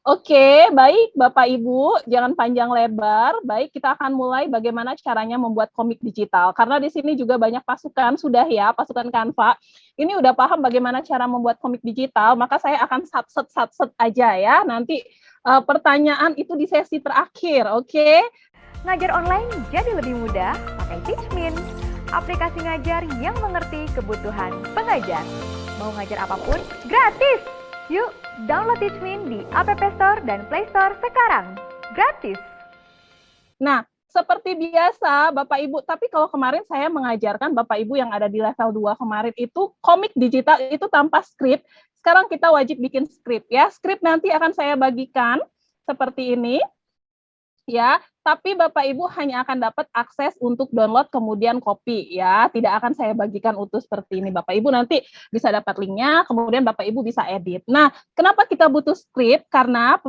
Oke, baik Bapak Ibu, jangan panjang lebar. Baik, kita akan mulai bagaimana caranya membuat komik digital. Karena di sini juga banyak pasukan, sudah ya, pasukan Canva. Ini udah paham bagaimana cara membuat komik digital, maka saya akan satset aja ya. Nanti pertanyaan itu di sesi terakhir, oke? Ngajar online jadi lebih mudah pakai Teachmin, aplikasi ngajar yang mengerti kebutuhan pengajar. Mau ngajar apapun, gratis! Yuk, download Teachmin di App Store dan Play Store sekarang. Gratis! Nah, seperti biasa Bapak Ibu, tapi kalau kemarin saya mengajarkan Bapak Ibu yang ada di level 2 kemarin itu komik digital itu tanpa skrip. Sekarang kita wajib bikin skrip ya. Skrip nanti akan saya bagikan seperti ini. Ya, tapi Bapak Ibu hanya akan dapat akses untuk download kemudian copy ya. Tidak akan saya bagikan utuh seperti ini. Bapak Ibu nanti bisa dapat linknya, kemudian Bapak Ibu bisa edit. Nah, kenapa kita butuh script? Karena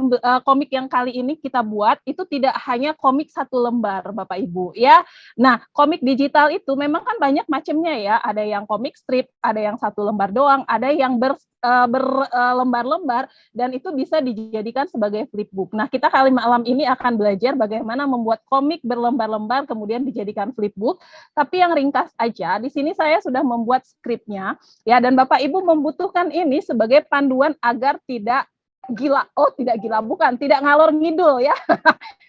komik yang kali ini kita buat itu tidak hanya komik satu lembar Bapak Ibu ya. Nah, komik digital itu memang kan banyak macamnya ya. Ada yang komik strip, ada yang satu lembar doang, ada yang berlembar-lembar dan itu bisa dijadikan sebagai flipbook. Nah, kita kali malam ini akan belajar bagaimana membuat komik berlembar-lembar kemudian dijadikan flipbook. Tapi yang ringkas aja, di sini saya sudah membuat skripnya ya, dan Bapak Ibu membutuhkan ini sebagai panduan agar tidak gila. Oh, tidak gila, bukan, tidak ngalor ngidul ya.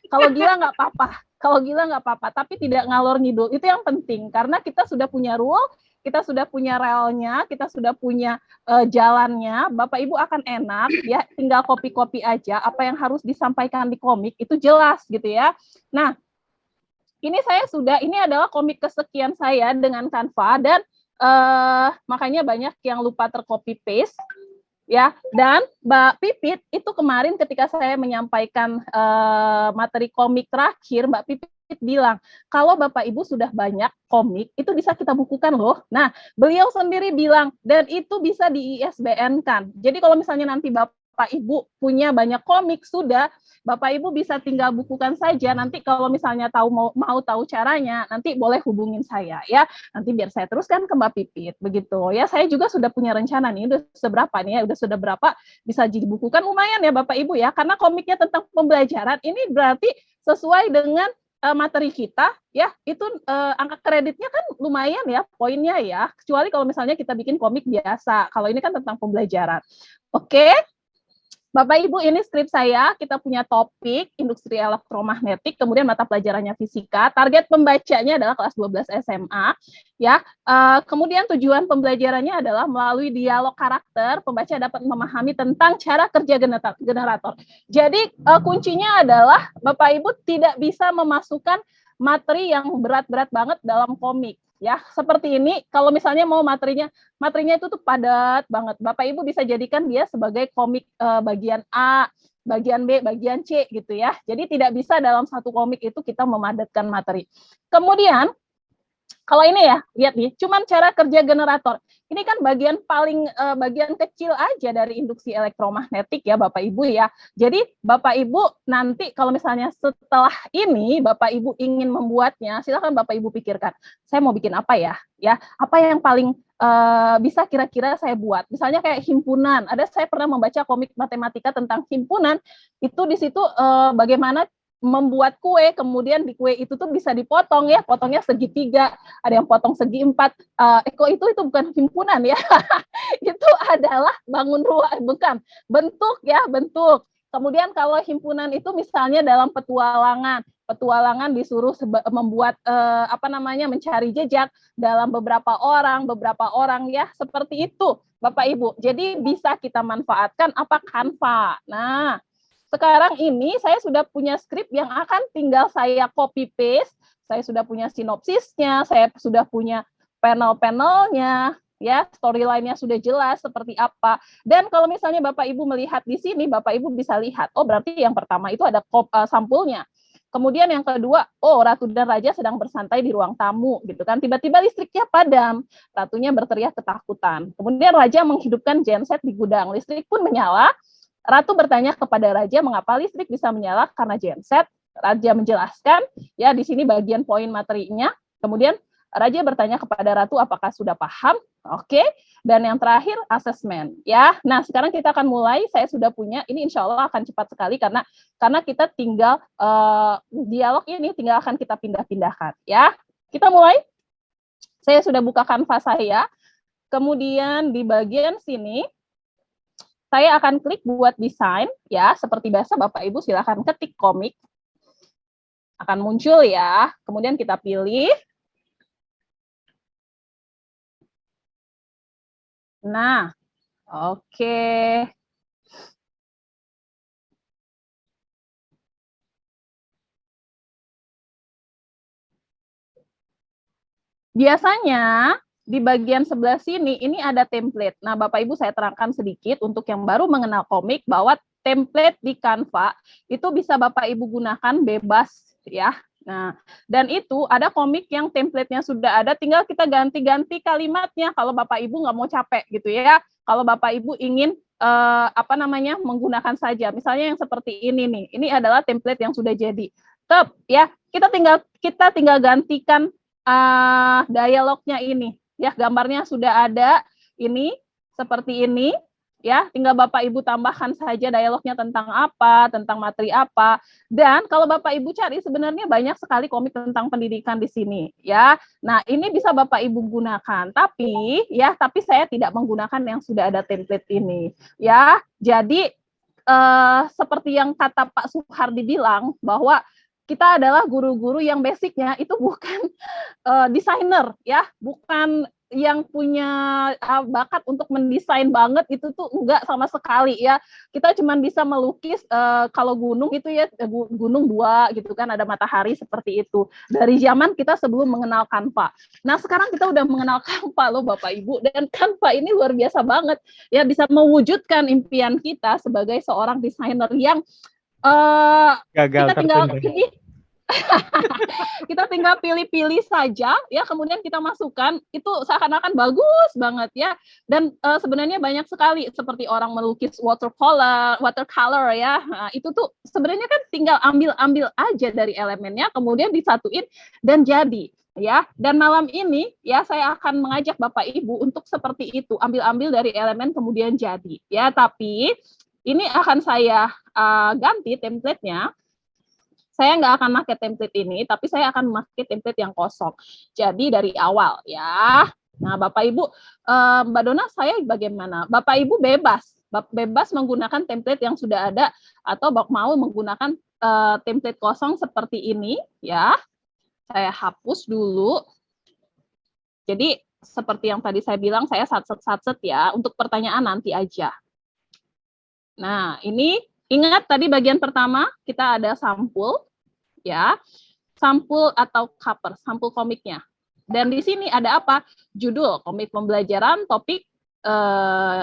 Kalau gila nggak apa-apa. Kalau gila nggak apa-apa, tapi tidak ngalor ngidul. Itu yang penting karena kita sudah punya rule, kita sudah punya relnya, kita sudah punya jalannya, Bapak Ibu akan enak ya, tinggal copy-copy aja apa yang harus disampaikan di komik itu jelas gitu ya. Nah, ini adalah komik kesekian saya dengan Canva dan makanya banyak yang lupa tercopy paste ya. Dan Mbak Pipit itu kemarin ketika saya menyampaikan materi komik terakhir, Mbak Pipit bilang, kalau Bapak Ibu sudah banyak komik, itu bisa kita bukukan loh. Nah, beliau sendiri bilang, dan itu bisa di ISBN-kan. Jadi kalau misalnya nanti Bapak Ibu punya banyak komik, sudah, Bapak Ibu bisa tinggal bukukan saja. Nanti kalau misalnya mau tahu caranya, nanti boleh hubungin saya ya. Nanti biar saya teruskan ke Mbak Pipit. Begitu ya. Saya juga sudah punya rencana nih, udah seberapa nih ya, udah sudah berapa bisa dibukukan, lumayan ya Bapak Ibu ya. Karena komiknya tentang pembelajaran, ini berarti sesuai dengan materi kita ya, itu angka kreditnya kan lumayan ya, poinnya ya, kecuali kalau misalnya kita bikin komik biasa. Kalau ini kan tentang pembelajaran. Oke, Bapak Ibu, ini skrip saya. Kita punya topik industri elektromagnetik, kemudian mata pelajarannya fisika. Target pembacanya adalah kelas 12 SMA. Ya, kemudian tujuan pembelajarannya adalah melalui dialog karakter, pembaca dapat memahami tentang cara kerja generator. Jadi kuncinya adalah Bapak Ibu tidak bisa memasukkan materi yang berat-berat banget dalam komik. Ya, seperti ini. Kalau misalnya mau materinya itu tuh padat banget. Bapak Ibu bisa jadikan dia sebagai komik bagian A, bagian B, bagian C gitu ya. Jadi tidak bisa dalam satu komik itu kita memadatkan materi. Kemudian kalau ini ya, lihat nih, cuman cara kerja generator. Ini kan bagian kecil aja dari induksi elektromagnetik ya Bapak Ibu ya. Jadi Bapak Ibu nanti kalau misalnya setelah ini Bapak Ibu ingin membuatnya, silakan Bapak Ibu pikirkan, saya mau bikin apa ya? Ya, apa yang paling bisa kira-kira saya buat? Misalnya kayak himpunan. Saya pernah membaca komik matematika tentang himpunan. Itu di situ bagaimana membuat kue, kemudian di kue itu tuh bisa dipotong ya, potongnya segitiga, ada yang potong segi empat. Kok itu bukan himpunan ya, itu adalah bangun ruang, bukan bentuk ya, bentuk. Kemudian kalau himpunan itu misalnya dalam petualangan disuruh membuat mencari jejak dalam beberapa orang ya, seperti itu Bapak Ibu. Jadi bisa kita manfaatkan apa Canva. Nah, sekarang ini saya sudah punya skrip yang akan tinggal saya copy paste, saya sudah punya sinopsisnya, saya sudah punya panel-panelnya, ya, storyline-nya sudah jelas seperti apa. Dan kalau misalnya Bapak Ibu melihat di sini, Bapak Ibu bisa lihat, oh berarti yang pertama itu ada sampulnya. Kemudian yang kedua, oh Ratu dan Raja sedang bersantai di ruang tamu, gitu kan. Tiba-tiba listriknya padam, Ratunya berteriak ketakutan. Kemudian Raja menghidupkan genset di gudang, listrik pun menyala. Ratu bertanya kepada Raja mengapa listrik bisa menyala karena genset. Raja menjelaskan, ya di sini bagian poin materinya. Kemudian Raja bertanya kepada Ratu apakah sudah paham. Oke, dan yang terakhir asesmen ya. Nah, sekarang kita akan mulai. Saya sudah punya ini, insya Allah akan cepat sekali karena kita tinggal dialog ini tinggal akan kita pindah-pindahkan ya. Kita mulai. Saya sudah buka Canva saya. Kemudian di bagian sini saya akan klik buat desain ya. Seperti biasa Bapak Ibu silakan ketik komik. Akan muncul ya. Kemudian kita pilih. Nah, oke. Biasanya di bagian sebelah sini ini ada template. Nah, Bapak Ibu saya terangkan sedikit untuk yang baru mengenal komik bahwa template di Canva itu bisa Bapak Ibu gunakan bebas ya. Nah, dan itu ada komik yang template-nya sudah ada, tinggal kita ganti-ganti kalimatnya kalau Bapak Ibu nggak mau capek gitu ya. Kalau Bapak Ibu ingin menggunakan saja. Misalnya yang seperti ini nih. Ini adalah template yang sudah jadi. Tetap ya, kita tinggal gantikan dialognya ini ya, gambarnya sudah ada ini seperti ini ya, tinggal Bapak Ibu tambahkan saja dialognya tentang apa, tentang materi apa. Dan kalau Bapak Ibu cari sebenarnya banyak sekali komik tentang pendidikan di sini ya. Nah, ini bisa Bapak Ibu gunakan, tapi saya tidak menggunakan yang sudah ada template ini ya. Jadi seperti yang kata Pak Suhardi bilang bahwa kita adalah guru-guru yang basicnya itu bukan desainer ya, bukan yang punya bakat untuk mendesain banget, itu tuh enggak sama sekali ya. Kita cuma bisa melukis kalau gunung itu ya gunung dua gitu kan, ada matahari seperti itu. Dari zaman kita sebelum mengenal Canva. Nah, sekarang kita udah mengenal Canva loh Bapak Ibu, dan Canva ini luar biasa banget ya, bisa mewujudkan impian kita sebagai seorang desainer yang Gagal kita tinggal tertunda. ini kita tinggal pilih-pilih saja ya, kemudian kita masukkan, itu seakan-akan bagus banget ya. Dan sebenarnya banyak sekali seperti orang melukis watercolor ya. Nah, itu tuh sebenarnya kan tinggal ambil aja dari elemennya, kemudian disatuin dan jadi ya. Dan malam ini ya saya akan mengajak Bapak Ibu untuk seperti itu, ambil dari elemen kemudian jadi ya. Tapi ini akan saya ganti template-nya. Saya nggak akan pakai template ini, tapi saya akan memakai template yang kosong. Jadi dari awal ya. Nah, Bapak Ibu, Mbak Dona, saya bagaimana? Bapak Ibu bebas menggunakan template yang sudah ada atau mau menggunakan template kosong seperti ini ya. Saya hapus dulu. Jadi seperti yang tadi saya bilang, saya satset ya, untuk pertanyaan nanti aja. Nah, ini ingat tadi bagian pertama kita ada sampul ya, sampul atau cover, sampul komiknya. Dan di sini ada apa? Judul komik pembelajaran, topik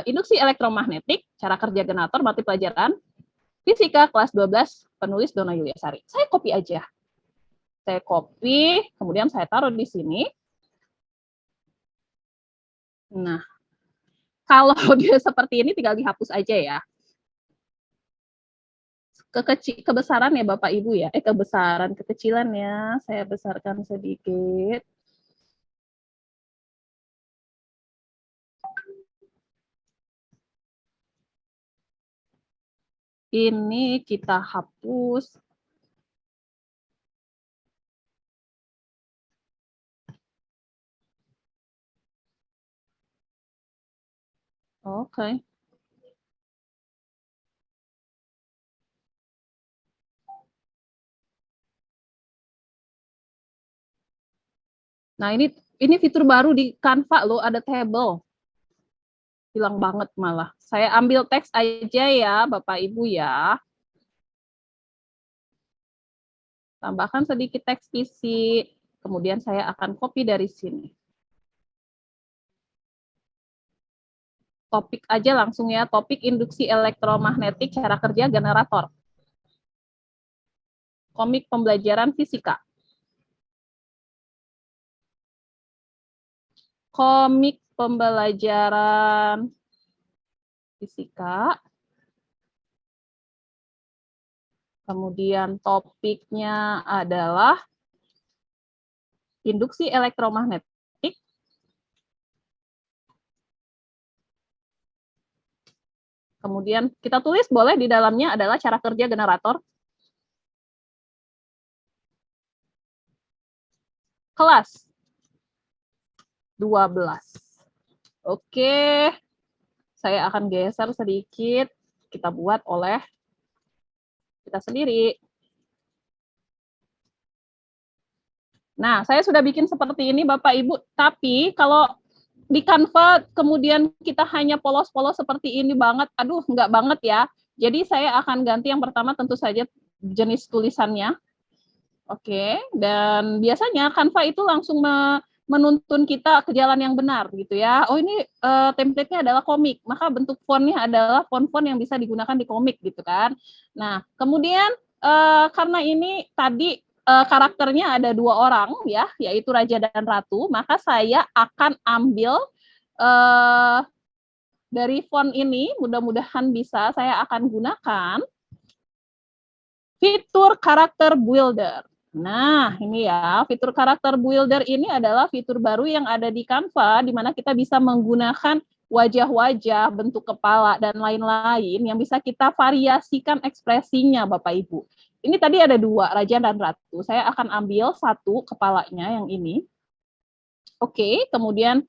induksi elektromagnetik, cara kerja generator, mata pelajaran fisika kelas 12, penulis Dona Yuliasari. Saya copy aja. Saya copy, kemudian saya taruh di sini. Nah, kalau dia seperti ini tinggal dihapus aja ya. Kebesaran ya Bapak Ibu ya, kekecilan ya, saya besarkan sedikit. Ini kita hapus. Oke. Nah, ini fitur baru di Canva loh, ada table. Hilang banget malah. Saya ambil teks aja ya, Bapak Ibu ya. Tambahkan sedikit teks isi, kemudian saya akan copy dari sini. Topik aja langsung ya, topik induksi elektromagnetik, cara kerja generator. Komik pembelajaran fisika. Komik pembelajaran fisika. Kemudian topiknya adalah induksi elektromagnetik. Kemudian kita tulis boleh di dalamnya adalah cara kerja generator. Kelas 12. Oke, saya akan geser sedikit. Kita buat oleh kita sendiri. Nah, saya sudah bikin seperti ini Bapak Ibu, tapi kalau di Canva kemudian kita hanya polos-polos seperti ini banget, aduh nggak banget ya. Jadi saya akan ganti yang pertama tentu saja jenis tulisannya. Oke, dan biasanya Canva itu langsung menuntun kita ke jalan yang benar gitu ya. Oh ini template-nya adalah komik, maka bentuk fontnya adalah font-font yang bisa digunakan di komik gitu kan. Nah, kemudian karena ini tadi karakternya ada 2 orang ya, yaitu Raja dan Ratu, maka saya akan ambil dari font ini, mudah-mudahan bisa, saya akan gunakan fitur karakter builder. Nah, ini ya, fitur karakter builder ini adalah fitur baru yang ada di Canva, di mana kita bisa menggunakan wajah-wajah, bentuk kepala, dan lain-lain yang bisa kita variasikan ekspresinya, Bapak Ibu. Ini tadi ada 2, Raja dan Ratu. Saya akan ambil satu kepalanya yang ini. Oke, kemudian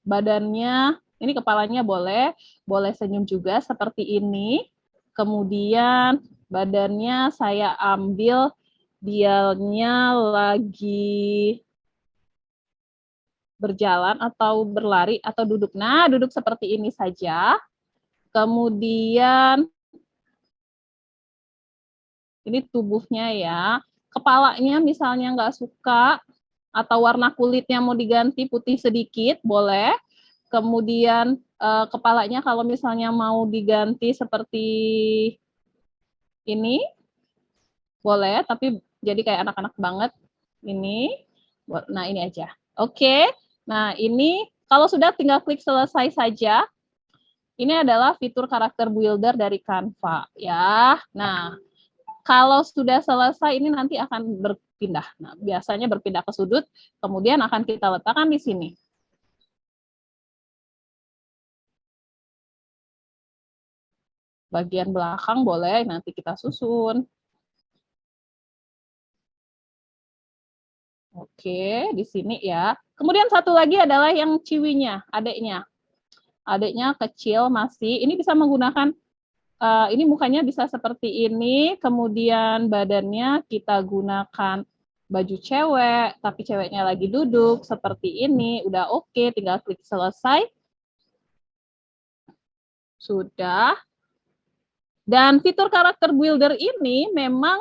badannya, ini kepalanya boleh senyum juga seperti ini. Kemudian badannya saya ambil dianya lagi berjalan atau berlari atau duduk. Nah, duduk seperti ini saja. Kemudian ini tubuhnya ya. Kepalanya misalnya nggak suka atau warna kulitnya mau diganti putih sedikit, boleh. Kemudian kepalanya kalau misalnya mau diganti seperti ini, boleh, tapi jadi kayak anak-anak banget. Ini, nah ini aja. Oke, nah ini kalau sudah tinggal klik selesai saja. Ini adalah fitur karakter builder dari Canva ya. Nah, kalau sudah selesai ini nanti akan berpindah. Nah, biasanya berpindah ke sudut, kemudian akan kita letakkan di sini. Bagian belakang boleh nanti kita susun. Oke, di sini ya. Kemudian satu lagi adalah yang ciwinya, adeknya. Adeknya kecil masih. Ini bisa menggunakan, ini mukanya bisa seperti ini, kemudian badannya kita gunakan baju cewek, tapi ceweknya lagi duduk seperti ini. Udah oke, tinggal klik selesai. Sudah. Dan fitur karakter builder ini memang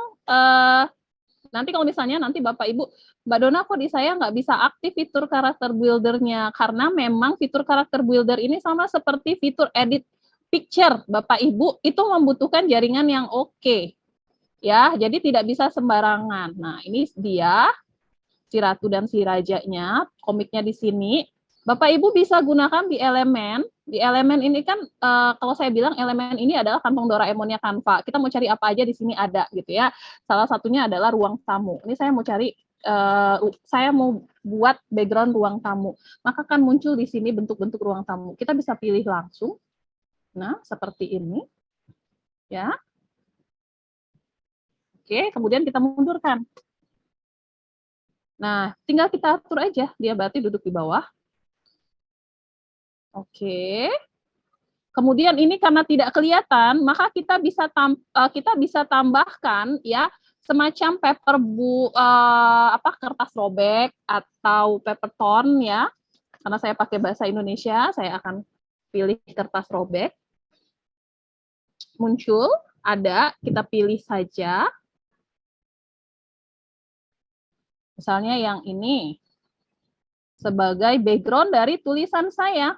nanti kalau misalnya nanti Bapak Ibu, Mbak Dona kok di saya nggak bisa aktif fitur karakter builder-nya, karena memang fitur karakter builder ini sama seperti fitur edit picture, Bapak Ibu, itu membutuhkan jaringan yang oke. Ya, jadi tidak bisa sembarangan. Nah, ini dia, si Ratu dan si Rajanya, komiknya di sini. Bapak Ibu bisa gunakan di elemen. Di elemen ini kan kalau saya bilang elemen ini adalah kantong Doraemonnya Canva. Kita mau cari apa aja di sini ada gitu ya. Salah satunya adalah ruang tamu. Ini saya mau cari saya mau buat background ruang tamu. Maka kan muncul di sini bentuk-bentuk ruang tamu. Kita bisa pilih langsung. Nah, seperti ini. Ya. Oke, kemudian kita mundurkan. Nah, tinggal kita atur aja. Dia berarti duduk di bawah. Oke. Kemudian ini karena tidak kelihatan, maka kita bisa tambahkan ya semacam kertas robek atau paper tone ya. Karena saya pakai bahasa Indonesia, saya akan pilih kertas robek. Muncul, ada, kita pilih saja. Misalnya yang ini sebagai background dari tulisan saya.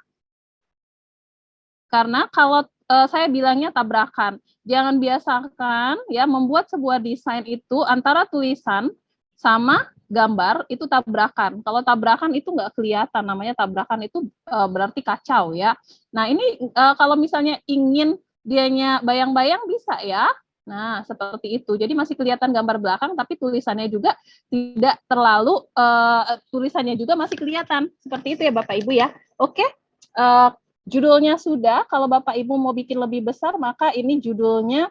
Karena kalau saya bilangnya tabrakan, jangan biasakan ya membuat sebuah desain itu antara tulisan sama gambar itu tabrakan. Kalau tabrakan itu nggak kelihatan, namanya tabrakan itu berarti kacau ya. Nah ini kalau misalnya ingin dianya bayang-bayang bisa ya. Nah seperti itu. Jadi masih kelihatan gambar belakang, tapi tulisannya juga tidak terlalu tulisannya juga masih kelihatan. Seperti itu ya Bapak Ibu ya. Oke. Judulnya sudah, kalau Bapak Ibu mau bikin lebih besar, maka ini judulnya,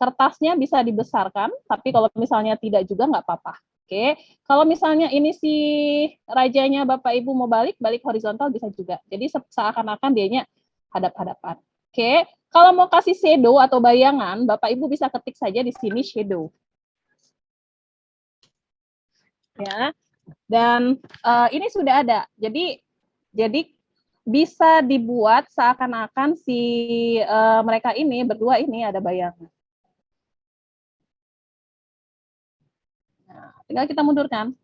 kertasnya bisa dibesarkan, tapi kalau misalnya tidak juga nggak apa-apa. Oke, kalau misalnya ini si rajanya Bapak Ibu mau balik horizontal bisa juga. Jadi seakan-akan dianya hadap-hadapan. Oke, kalau mau kasih shadow atau bayangan, Bapak Ibu bisa ketik saja di sini shadow. Ya, dan ini sudah ada. Jadi bisa dibuat seakan-akan si mereka ini berdua ini ada bayangan. Nah, tinggal kita mundurkan.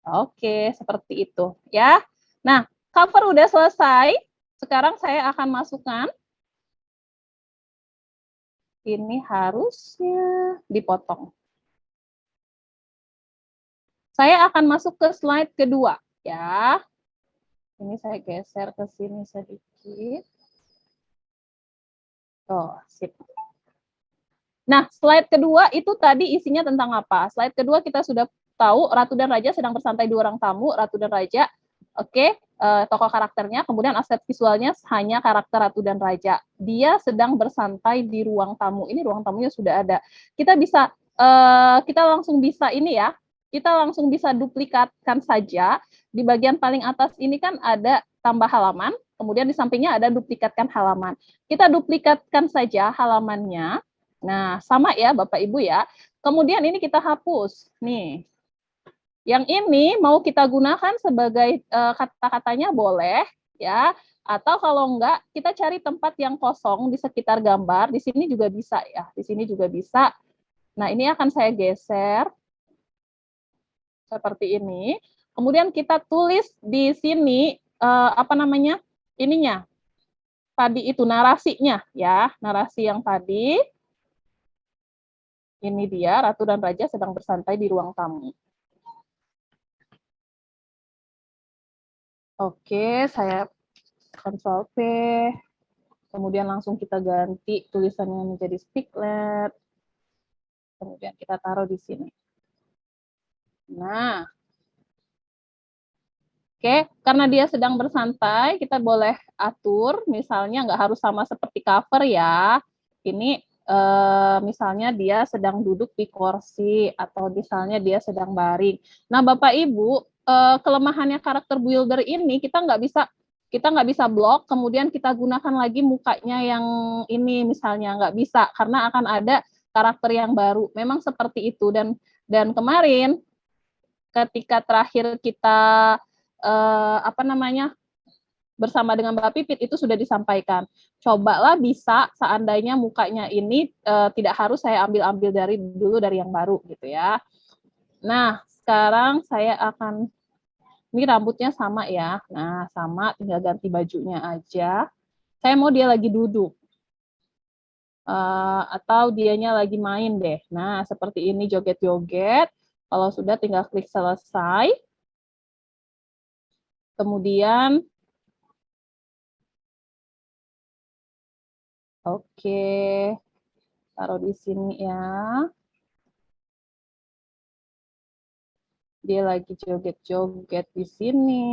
Oke, seperti itu ya. Nah, cover udah selesai. Sekarang saya akan masukkan. Ini harusnya dipotong. Saya akan masuk ke slide kedua ya. Ini saya geser ke sini sedikit. Oh, sip. Nah, slide kedua itu tadi isinya tentang apa? Slide kedua kita sudah tahu Ratu dan Raja sedang bersantai dua orang tamu, Ratu dan Raja. Oke, tokoh karakternya, kemudian aset visualnya hanya karakter Ratu dan Raja. Dia sedang bersantai di ruang tamu. Ini ruang tamunya sudah ada. Kita bisa kita langsung bisa ini ya. Kita langsung bisa duplikatkan saja. Di bagian paling atas ini kan ada tambah halaman, kemudian di sampingnya ada duplikatkan halaman. Kita duplikatkan saja halamannya. Nah, sama ya Bapak Ibu ya. Kemudian ini kita hapus. Nih. Yang ini mau kita gunakan sebagai kata-katanya boleh ya. Atau kalau enggak, kita cari tempat yang kosong di sekitar gambar. Di sini juga bisa ya. Di sini juga bisa. Nah, ini akan saya geser seperti ini. Kemudian kita tulis di sini apa namanya? Ininya. Tadi itu narasinya ya, narasi yang tadi. Ini dia, Ratu dan Raja sedang bersantai di ruang tamu. Oke, saya Ctrl V. Kemudian langsung kita ganti tulisannya menjadi Spicklet. Kemudian kita taruh di sini. Nah, oke, karena dia sedang bersantai, kita boleh atur, misalnya nggak harus sama seperti cover ya. Ini misalnya dia sedang duduk di kursi, atau misalnya dia sedang baring. Nah, Bapak Ibu, kelemahannya karakter builder ini, kita nggak bisa blok, kemudian kita gunakan lagi mukanya yang ini misalnya, nggak bisa, karena akan ada karakter yang baru. Memang seperti itu, dan kemarin ketika terakhir kita apa namanya bersama dengan Mbak Pipit itu sudah disampaikan. Cobalah bisa seandainya mukanya ini tidak harus saya ambil dari yang baru gitu ya. Nah, sekarang saya akan ini rambutnya sama ya. Nah, sama tinggal ganti bajunya aja. Saya mau dia lagi duduk. Atau dianya lagi main deh. Nah, seperti ini joget-joget. Kalau sudah tinggal klik selesai. Kemudian oke, taruh di sini ya. Dia lagi joget-joget di sini.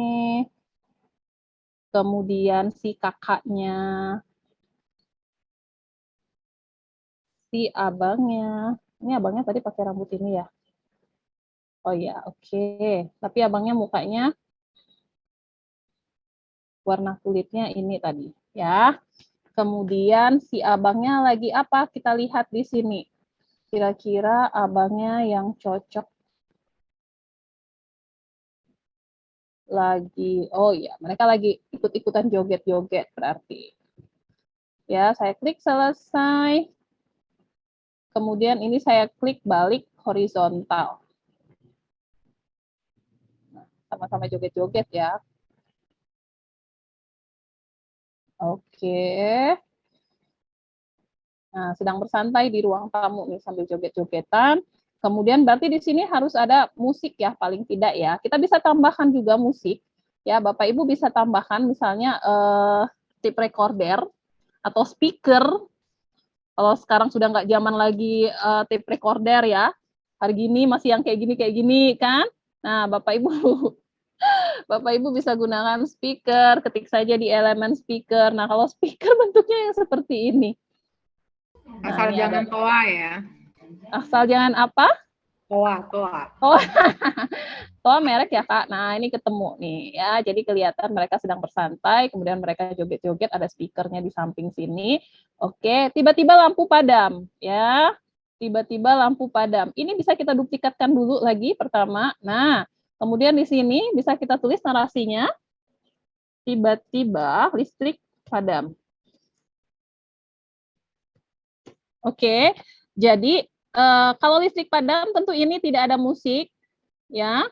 Kemudian si kakaknya, si abangnya. Ini abangnya tadi pakai rambut ini ya. Oh ya, oke. Tapi abangnya mukanya warna kulitnya ini tadi ya. Kemudian si abangnya lagi apa? Kita lihat di sini. Kira-kira abangnya yang cocok lagi, oh ya, mereka lagi ikut-ikutan joget-joget berarti. Ya, saya klik selesai. Kemudian ini saya klik balik horizontal. Sama-sama joget-joget ya. Oke. Nah, sedang bersantai di ruang tamu nih sambil joget-jogetan. Kemudian berarti di sini harus ada musik ya, paling tidak ya. Kita bisa tambahkan juga musik. Ya, Bapak Ibu bisa tambahkan misalnya tape recorder atau speaker. Kalau sekarang sudah nggak zaman lagi tape recorder ya. Hari gini masih yang kayak gini kan. Nah, Bapak Ibu Bapak Ibu bisa gunakan speaker, ketik saja di elemen speaker. Nah, kalau speaker bentuknya yang seperti ini. Nah, Asal ini jangan ada. toa ya. Asal jangan apa? Toa. Oh, toa merek ya Kak. Nah, ini ketemu nih ya. Jadi kelihatan mereka sedang bersantai, kemudian mereka joget-joget, ada speakernya di samping sini. Oke, tiba-tiba lampu padam ya. Tiba-tiba lampu padam. Ini bisa kita duplikatkan dulu lagi pertama. Nah, kemudian di sini bisa kita tulis narasinya. Tiba-tiba listrik padam. Oke, jadi kalau listrik padam tentu ini tidak ada musik, ya.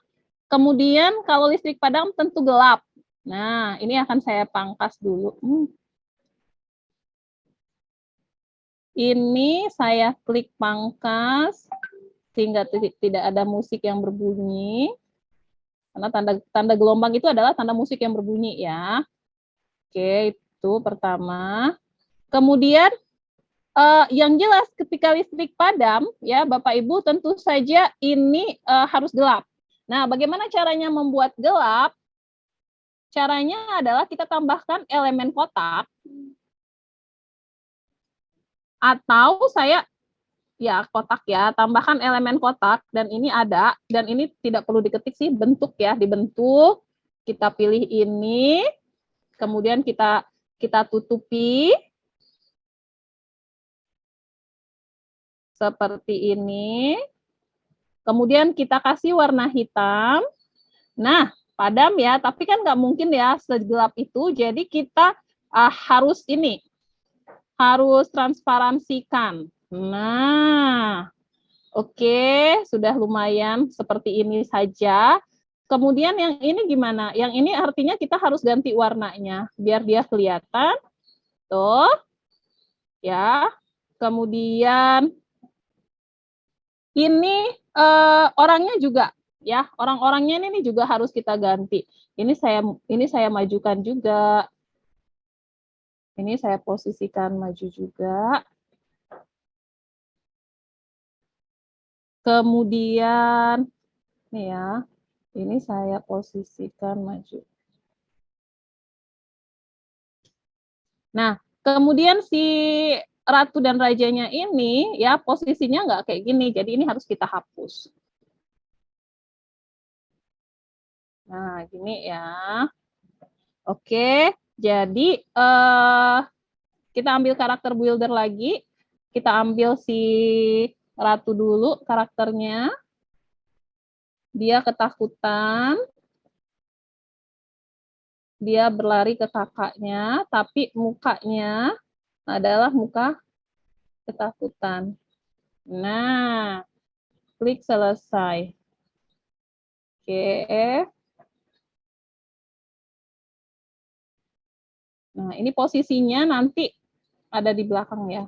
Kemudian kalau listrik padam tentu gelap. Nah, ini akan saya pangkas dulu. Ini saya klik pangkas sehingga tidak ada musik yang berbunyi. Karena tanda gelombang itu adalah tanda musik yang berbunyi ya. Oke, itu pertama. Kemudian yang jelas ketika listrik padam ya Bapak Ibu tentu saja ini harus gelap. Nah, bagaimana caranya membuat gelap? Caranya adalah kita tambahkan elemen kotak atau saya ya kotak ya, tambahkan elemen kotak dan ini ada dan ini tidak perlu diketik sih, bentuk ya, dibentuk. Kita pilih ini, kemudian kita tutupi seperti ini. Kemudian kita kasih warna hitam. Nah, padam ya, tapi kan nggak mungkin ya segelap itu. Jadi kita harus ini, harus transparansikan. Nah, oke, sudah lumayan seperti ini saja. Kemudian yang ini gimana? Yang ini artinya kita harus ganti warnanya biar dia kelihatan. Tuh. Ya. Kemudian ini orangnya juga ya, orang-orangnya ini juga harus kita ganti. Ini saya majukan juga. Ini saya posisikan maju juga. Kemudian nih ya, ini saya posisikan maju. Nah, kemudian si ratu dan rajanya ini ya posisinya nggak kayak gini, jadi ini harus kita hapus. Nah, gini ya. Oke, jadi kita ambil karakter builder lagi. Kita ambil si ratu dulu karakternya. Dia ketakutan. Dia berlari ke kakaknya, tapi mukanya adalah muka ketakutan. Nah, klik selesai. Oke. Nah, ini posisinya nanti ada di belakang ya.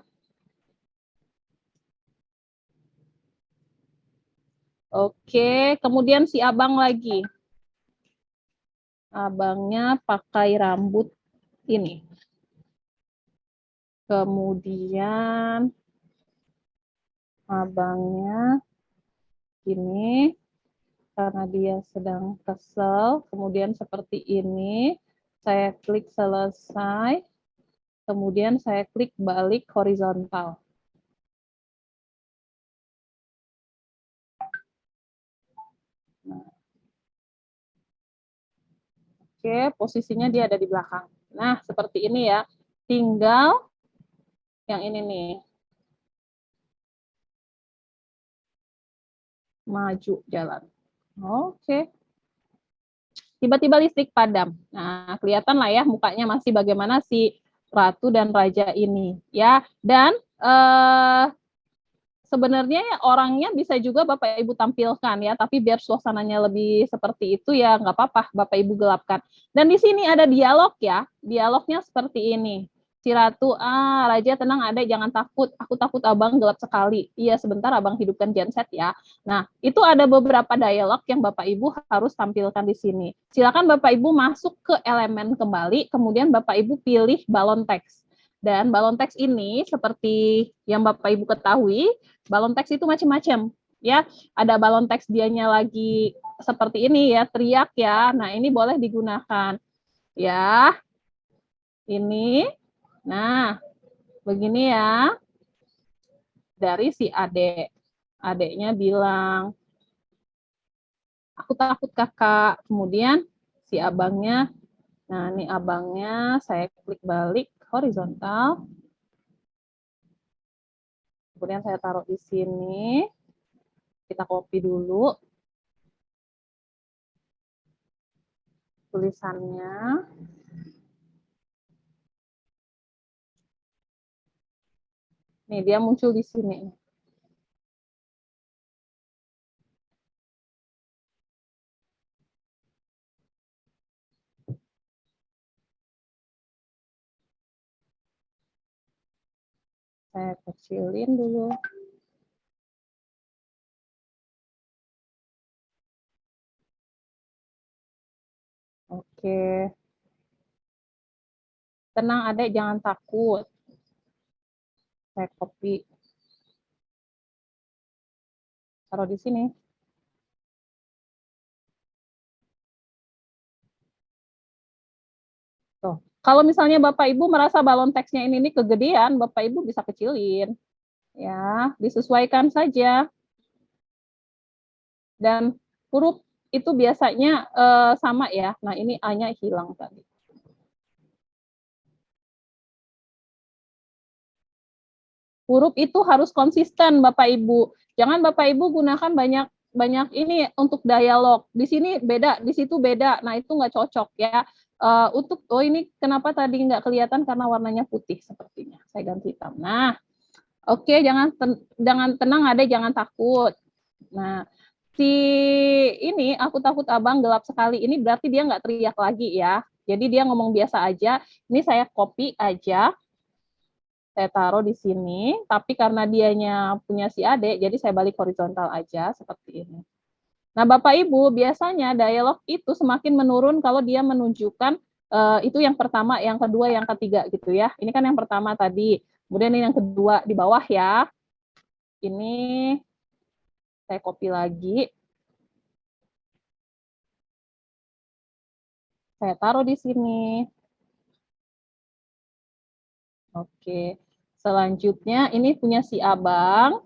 Oke, kemudian si abang lagi. Abangnya pakai rambut ini. Kemudian abangnya ini karena dia sedang kesel, kemudian seperti ini. Saya klik selesai, kemudian saya klik balik horizontal. Nah. Oke, posisinya dia ada di belakang. Nah, seperti ini ya. Tinggal yang ini nih. Maju jalan. Oke. Tiba-tiba listrik padam. Nah, kelihatan lah ya mukanya masih bagaimana si ratu dan raja ini. Ya, dan sebenarnya orangnya bisa juga Bapak Ibu tampilkan ya, tapi biar suasananya lebih seperti itu ya nggak apa-apa Bapak Ibu gelapkan. Dan di sini ada dialog ya, dialognya seperti ini. Si ratu, raja tenang adek jangan takut, aku takut abang gelap sekali. Iya sebentar abang hidupkan genset ya. Nah itu ada beberapa dialog yang Bapak Ibu harus tampilkan di sini. Silakan Bapak Ibu masuk ke elemen kembali, kemudian Bapak Ibu pilih balon teks. Dan balon teks ini seperti yang Bapak Ibu ketahui, balon teks itu macam-macam. ya, ada balon teks dianya lagi seperti ini ya, teriak ya. Nah, ini boleh digunakan. Ya. Ini. Nah, begini ya. Dari si adek. Adeknya bilang, aku takut kakak. Kemudian si abangnya, nah ini abangnya saya klik balik horizontal. Kemudian saya taruh di sini. Kita copy dulu tulisannya. Nih, dia muncul di sini. Saya kecilin dulu. Oke. Tenang adek, jangan takut. Saya copy. Taruh di sini. Tuh. Kalau misalnya Bapak Ibu merasa balon teksnya ini kegedean, Bapak Ibu bisa kecilin. Ya, disesuaikan saja. Dan huruf itu biasanya sama ya. Nah, ini A-nya hilang tadi. Huruf itu harus konsisten Bapak Ibu. Jangan Bapak Ibu gunakan banyak ini untuk dialog. Di sini beda, di situ beda. Nah, itu nggak cocok ya. Untuk ini kenapa tadi nggak kelihatan karena warnanya putih sepertinya. Saya ganti hitam. Nah, oke, jangan tenang ada, jangan takut. Nah, si ini aku takut abang gelap sekali. Ini berarti dia nggak teriak lagi ya. Jadi dia ngomong biasa aja. Ini saya copy aja. Saya taruh di sini, tapi karena dianya punya si adik, jadi saya balik horizontal aja seperti ini. Nah, Bapak Ibu, biasanya dialog itu semakin menurun kalau dia menunjukkan itu yang pertama, yang kedua, yang ketiga gitu ya. Ini kan yang pertama tadi. Kemudian ini yang kedua di bawah ya. Ini saya copy lagi. Saya taruh di sini. Oke. Selanjutnya ini punya si abang.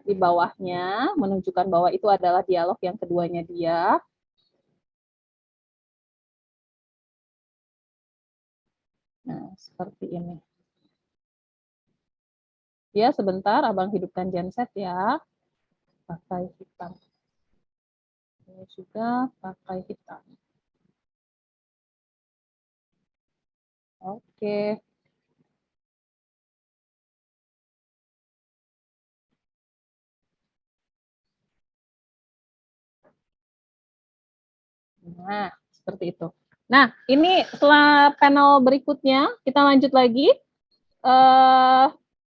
Di bawahnya menunjukkan bahwa itu adalah dialog yang keduanya dia. Nah, seperti ini. Ya, sebentar, abang hidupkan genset ya. Pakai hitam. Ini juga pakai hitam. Oke. Nah, seperti itu. Nah, ini setelah panel berikutnya, kita lanjut lagi.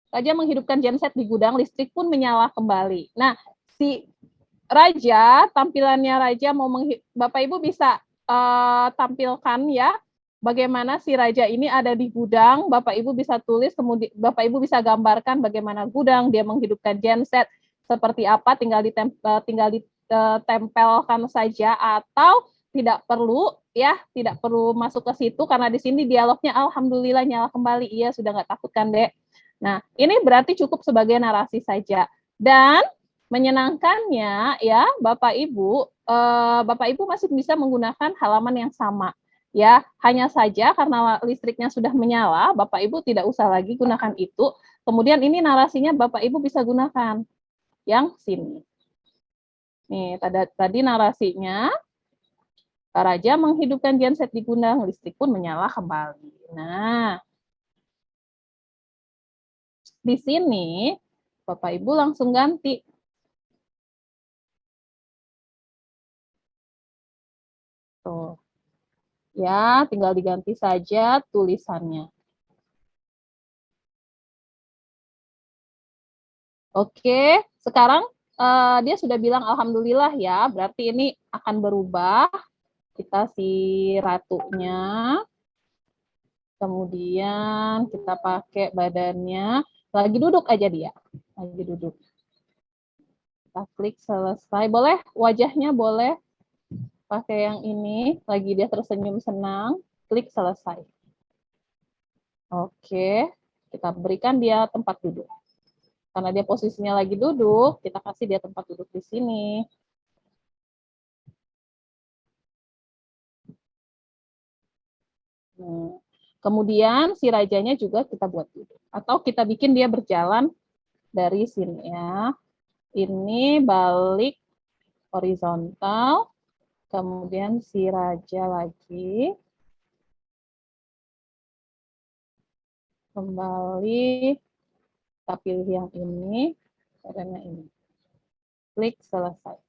Raja menghidupkan genset di gudang, listrik pun menyala kembali. Nah, si Raja, tampilannya Raja mau Bapak Ibu bisa tampilkan ya, bagaimana si Raja ini ada di gudang. Bapak Ibu bisa tulis, kemudian Bapak Ibu bisa gambarkan bagaimana gudang, dia menghidupkan genset seperti apa, tinggal ditempelkan saja, atau tidak perlu ya, tidak perlu masuk ke situ karena di sini dialognya alhamdulillah nyala kembali. Iya, sudah nggak takut kan, Dek? Nah, ini berarti cukup sebagai narasi saja. Dan menyenangkannya ya Bapak Ibu masih bisa menggunakan halaman yang sama ya, hanya saja karena listriknya sudah menyala, Bapak Ibu tidak usah lagi gunakan itu. Kemudian ini narasinya Bapak Ibu bisa gunakan yang sini. Nih, tadi narasinya Pak Raja menghidupkan genset di gudang, listrik pun menyala kembali. Nah, di sini Bapak Ibu langsung ganti. Tuh. Ya, tinggal diganti saja tulisannya. Oke, sekarang dia sudah bilang alhamdulillah ya, berarti ini akan berubah. Kita si ratunya, kemudian kita pakai badannya, lagi duduk aja dia, lagi duduk. Kita Kita klik selesai. Boleh wajahnya boleh pakai yang ini. Lagi dia tersenyum senang. Klik selesai. Oke. Kita berikan dia tempat duduk. Karena dia posisinya lagi duduk, kita kasih dia tempat duduk di sini. Kemudian si rajanya juga kita buat duduk. Atau kita bikin dia berjalan dari sini ya. Ini balik horizontal. Kemudian si raja lagi. Kembali. Kita pilih yang ini. Caranya ini. Klik selesai.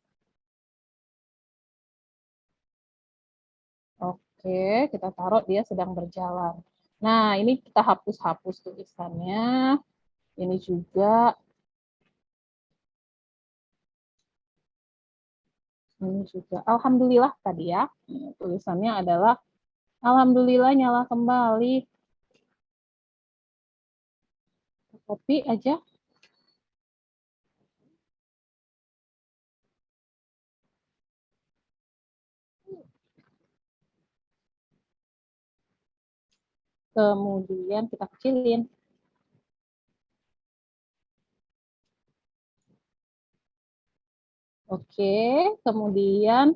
Oke, kita taruh dia sedang berjalan. Nah, ini kita hapus-hapus tulisannya. Ini juga. Ini juga. Alhamdulillah tadi ya. Tulisannya adalah Alhamdulillah nyala kembali. Copy aja. Kemudian kita kecilin. Oke, kemudian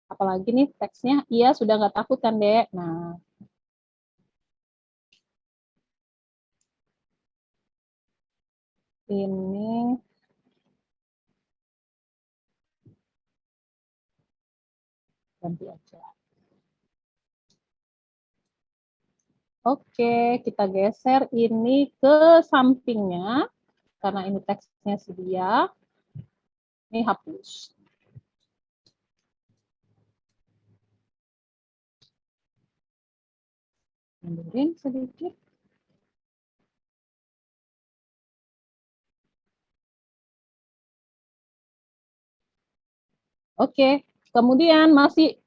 apalagi nih teksnya? Iya, sudah nggak takut kan, Dek? Nah, ini ganti aja. Oke, kita geser ini ke sampingnya. Karena ini teksnya sedia. Ini hapus. Mundurin sedikit. Oke, kemudian masih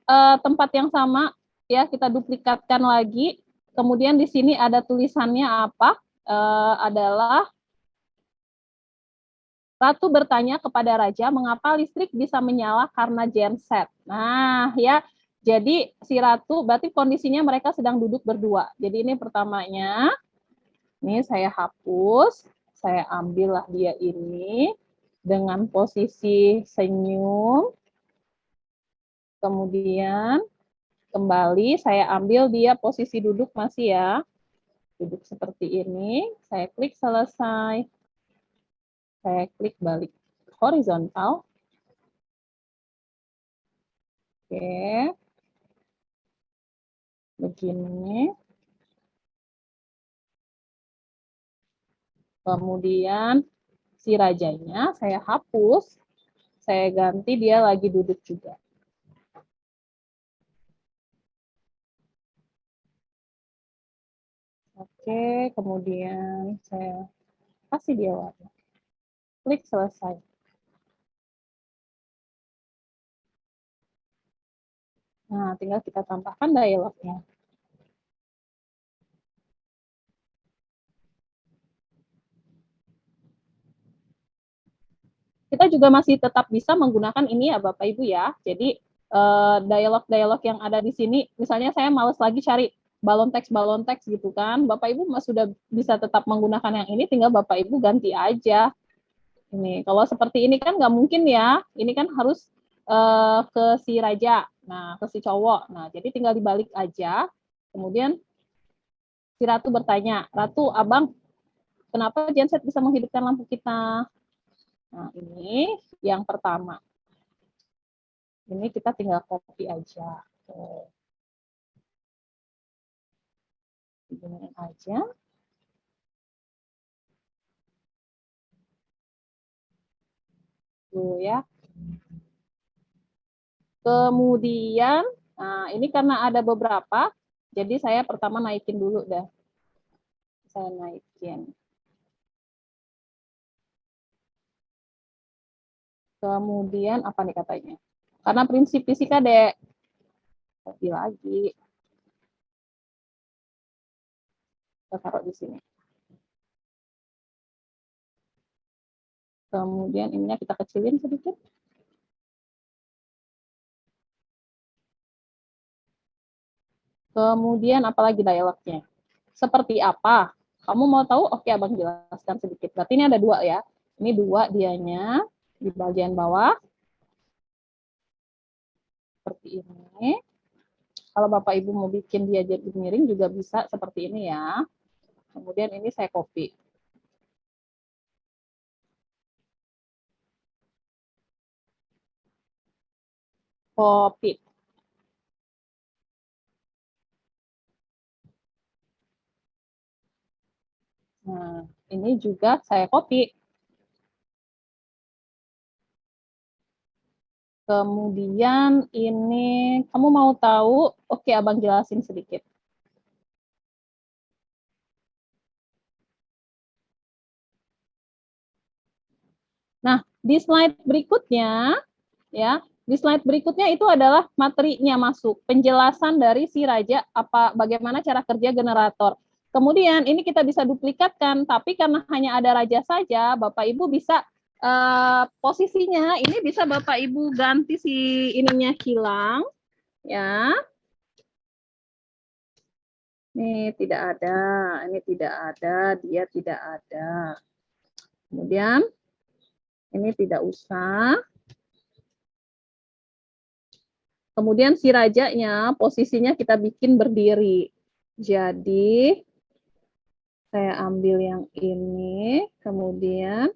tempat yang sama ya, kita duplikatkan lagi. Kemudian di sini ada tulisannya apa? Adalah Ratu bertanya kepada raja mengapa listrik bisa menyala karena genset. Nah, ya. Jadi si ratu berarti kondisinya mereka sedang duduk berdua. Jadi ini pertamanya. Ini saya hapus, saya ambillah dia ini dengan posisi senyum. Kemudian kembali saya ambil dia posisi duduk masih ya. Duduk seperti ini, saya klik selesai. Saya klik balik horizontal. Oke. Begini. Kemudian si rajanya saya hapus, saya ganti dia lagi duduk juga. Oke, kemudian saya kasih dia warna. Klik selesai. Nah, tinggal kita tambahkan dialognya. Kita juga masih tetap bisa menggunakan ini ya Bapak Ibu ya. Jadi dialog-dialog yang ada di sini, misalnya saya males lagi cari balon teks gitu kan, Bapak Ibu sudah bisa tetap menggunakan yang ini, tinggal Bapak Ibu ganti aja. Ini kalau seperti ini kan nggak mungkin ya, ini kan harus ke si raja, nah ke si cowok. Nah jadi tinggal dibalik aja. Kemudian si ratu bertanya, Ratu, abang, kenapa genset bisa menghidupkan lampu kita? Nah ini yang pertama. Ini kita tinggal copy aja. Begini aja. Tuh ya. Kemudian, nah ini karena ada beberapa, jadi saya pertama naikin dulu dah. Saya naikin. Kemudian apa nih katanya? Karena prinsip fisika, Dek. Copy lagi. Kita taruh di sini. Kemudian ininya kita kecilin sedikit. Kemudian apalagi dialognya? Seperti apa? Kamu mau tahu? Oke, Abang jelaskan sedikit. Berarti ini ada dua ya. Ini dua dianya di bagian bawah. Seperti ini. Kalau Bapak Ibu mau bikin dia jadi miring juga bisa seperti ini ya. Kemudian ini saya copy. Copy. Nah, ini juga saya copy. Kemudian ini, kamu mau tahu? Oke, Abang jelasin sedikit. Nah, di slide berikutnya, ya, di slide berikutnya itu adalah materinya masuk, penjelasan dari si Raja bagaimana cara kerja generator. Kemudian ini kita bisa duplikatkan, tapi karena hanya ada Raja saja, Bapak Ibu bisa posisinya ini bisa Bapak Ibu ganti si ininya hilang, ya. Ini tidak ada, ini tidak ada, dia tidak ada. Kemudian ini tidak usah. Kemudian si rajanya posisinya kita bikin berdiri. Jadi saya ambil yang ini, kemudian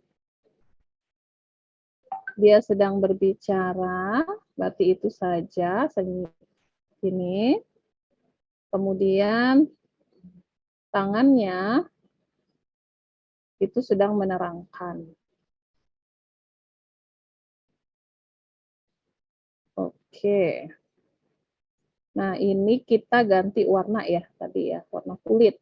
dia sedang berbicara, berarti itu saja ini. Kemudian tangannya itu sedang menerangkan. Oke. Nah, ini kita ganti warna ya, tadi ya, warna kulit.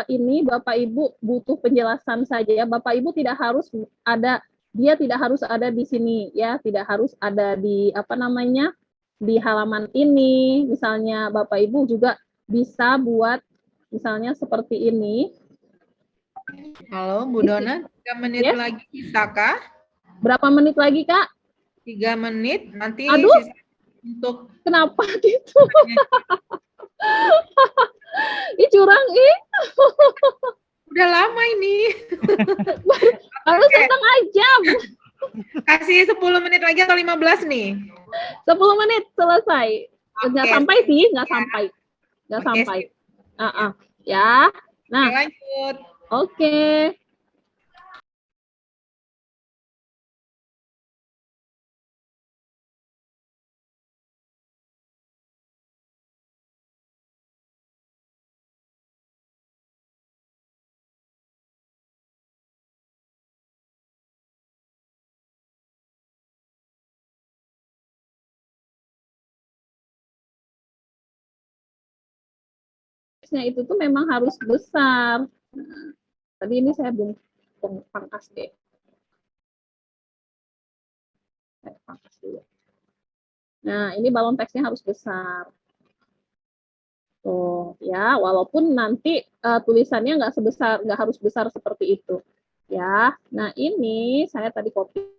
Ini Bapak Ibu butuh penjelasan saja. Bapak Ibu tidak harus ada, dia tidak harus ada di sini ya, tidak harus ada di apa namanya di halaman ini. Misalnya Bapak Ibu juga bisa buat misalnya seperti ini. Halo Bu Dona, 3 menit Yes. lagi bisakah? Berapa menit lagi Kak? 3 menit, nanti Aduh, sisa untuk kenapa gitu? Ih curang ih. udah lama ini. Baru setengah jam. Kasih 10 menit lagi atau 15 nih? 10 menit selesai. Nggak sampai sih, nggak sampai. Nggak Oke, sampai. sip. Ya. Nah, Oke, lanjut. oke. Itu tuh memang harus besar. Nah, tadi ini saya belum pangkas deh. Saya pangkas dulu. Nah, ini balon teksnya harus besar. Tuh, ya, walaupun nanti tulisannya nggak harus besar seperti itu. Ya, nah ini saya tadi copy.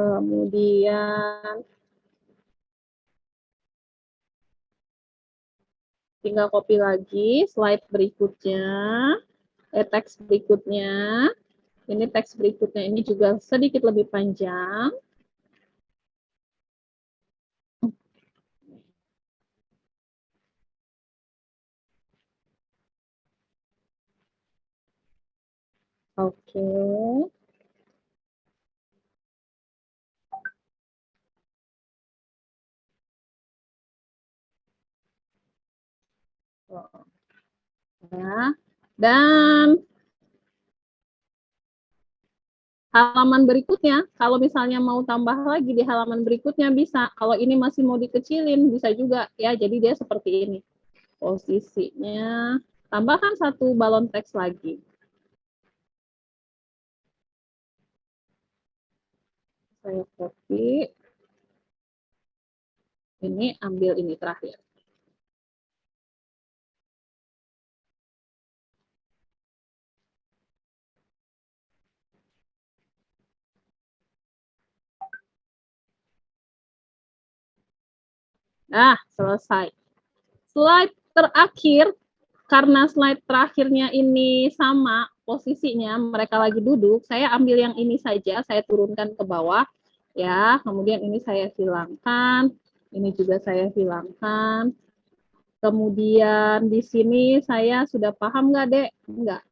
Kemudian tinggal copy lagi slide berikutnya, teks berikutnya. Ini teks berikutnya ini juga sedikit lebih panjang. Oke. Ya. Dan Halaman berikutnya, kalau misalnya mau tambah lagi di halaman berikutnya bisa. Kalau ini masih mau dikecilin, bisa juga ya. Jadi dia seperti ini. Posisinya, tambahkan satu balon teks lagi. Saya copy. Ini ambil ini terakhir. Nah, selesai. Slide terakhir, karena slide terakhirnya ini sama posisinya, mereka lagi duduk, saya ambil yang ini saja, saya turunkan ke bawah, ya. Kemudian ini saya hilangkan, ini juga saya hilangkan. Kemudian di sini saya sudah paham nggak, Dek? Enggak.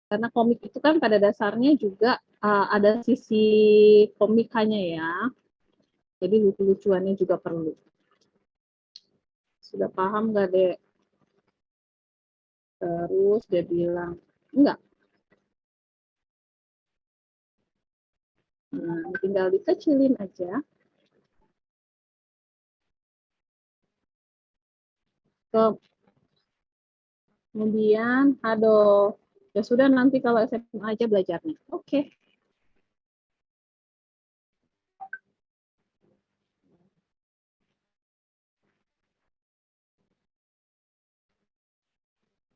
Karena komik itu kan pada dasarnya juga ada sisi komikannya ya. Jadi lucu-lucuannya juga perlu. Sudah paham nggak, Dek? Terus dia bilang, enggak. Nah, tinggal dikecilin aja. Kemudian, aduh, ya sudah nanti kalau SMA aja belajarnya. Oke.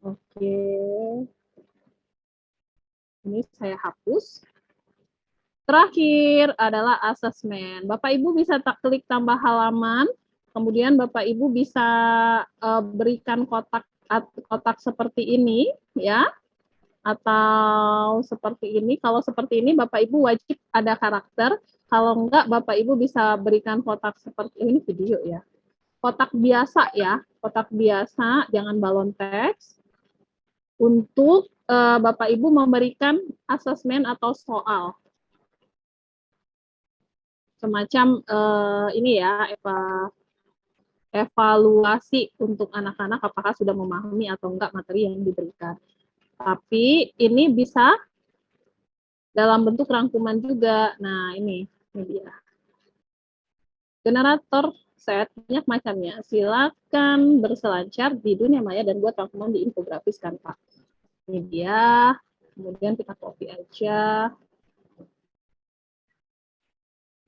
Oke. Ini saya hapus. Terakhir adalah asesmen. Bapak Ibu bisa klik tambah halaman, kemudian Bapak Ibu bisa berikan kotak seperti ini, ya, atau seperti ini. Kalau seperti ini Bapak Ibu wajib ada karakter. Kalau enggak, Bapak Ibu bisa berikan kotak seperti ini, video ya. Kotak biasa ya, kotak biasa, jangan balon teks. Untuk Bapak Ibu memberikan asesmen atau soal. Semacam ini ya, evaluasi untuk anak-anak apakah sudah memahami atau enggak materi yang diberikan. Tapi ini bisa dalam bentuk rangkuman juga. Nah, ini dia. Generator set banyak macamnya. Silakan berselancar di dunia maya dan buat rangkuman di infografis kan, Pak. Ini dia. Kemudian kita copy aja.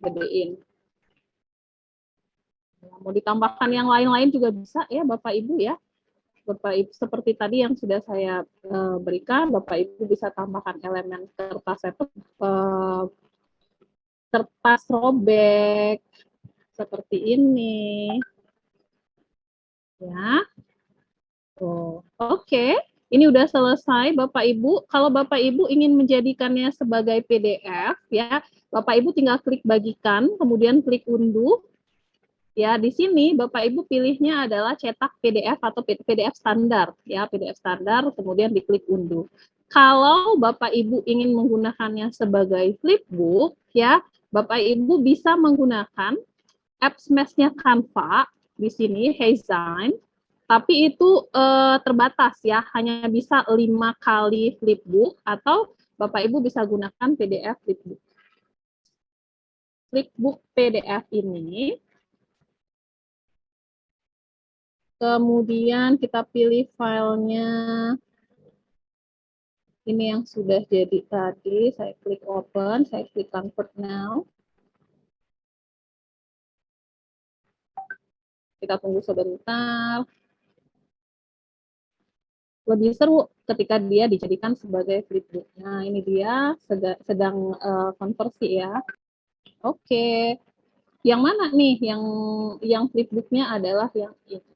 Gedein. Mau ditambahkan yang lain-lain juga bisa ya, Bapak Ibu ya. Bapak Ibu seperti tadi yang sudah saya berikan, Bapak Ibu bisa tambahkan elemen kertas robek seperti ini. Ya. Oh, oke. Ini udah selesai Bapak Ibu. Kalau Bapak Ibu ingin menjadikannya sebagai PDF ya, Bapak Ibu tinggal klik bagikan, kemudian klik unduh. Ya, di sini Bapak Ibu pilihnya adalah cetak PDF atau PDF standar, ya, PDF standar, kemudian diklik unduh. Kalau Bapak Ibu ingin menggunakannya sebagai flipbook, ya, Bapak Ibu bisa menggunakan apps Mesh-nya Canva di sini, Heyzine, tapi itu terbatas ya, hanya bisa 5 kali flipbook atau Bapak Ibu bisa gunakan PDF flipbook. Flipbook PDF ini kemudian kita pilih filenya. Ini yang sudah jadi tadi. Saya klik open, saya klik convert now. Kita tunggu sebentar. Lebih seru ketika dia dijadikan sebagai flipbook. Nah, ini dia sedang konversi ya. Oke. Yang mana nih? Yang flipbooknya adalah yang ini.